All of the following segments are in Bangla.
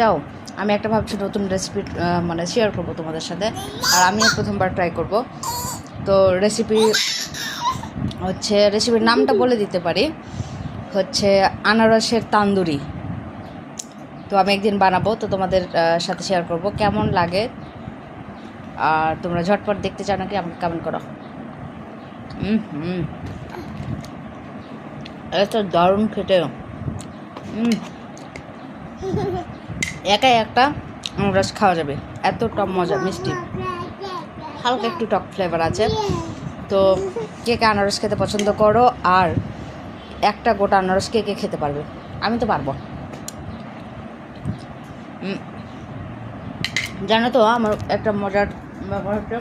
যাও আমি একটা ভাবছি নতুন রেসিপি মানে শেয়ার করব তোমাদের সাথে। আর আমিও প্রথমবার ট্রাই করব। তো রেসিপির নামটা বলে দিতে পারি, হচ্ছে আনারসের তান্দুরি। তো আমি একদিন বানাবো, তো তোমাদের সাথে শেয়ার করব কেমন লাগে। আর তোমরা ঝটপট দেখতে চাও নাকি আমাকে কমেন্ট করো। এত দারুণ খেতে। একাই একটা আনারস খাওয়া যাবে, এতটা মজা, মিষ্টি, হালকা একটু টক ফ্লেভার আছে। তো কে কে আনারস খেতে পছন্দ করো, আর একটা গোটা আনারস কে কে খেতে পারবে? আমি তো পারবো। জানো তো আমার একটা মজার ব্যাপার হচ্ছে,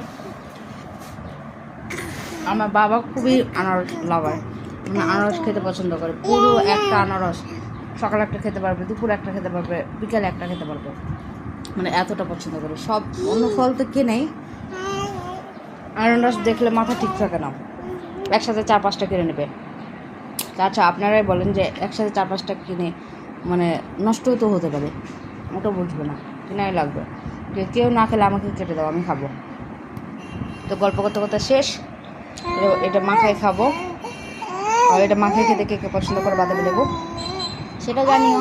আমার বাবা খুবই আনারস লাভার, মানে আনারস খেতে পছন্দ করে। পুরো একটা আনারস সকালে একটা খেতে পারবে, দুপুরে একটা খেতে পারবে, বিকালে একটা খেতে পারবে, মানে এতটা পছন্দ করে। সব অন্য ফল তো কিনেই, আনারস দেখলে মাথা ঠিক থাকে না, একসাথে 4-5টা কিনে নেবে। আচ্ছা আপনারাই বলেন যে একসাথে 4-5টা কিনে মানে নষ্টও তো হতে পারে, ওটা বুঝবে না, কেনাই লাগবে। যে কেউ না খেলে আমাকে কেটে দাও, আমি খাবো। তো গল্প করতে করতে শেষ, এটা মাখায় খাবো। আর এটা মাখায় খেতে কে কে পছন্দ করে বাদামি লেবু, সেটা জানিও।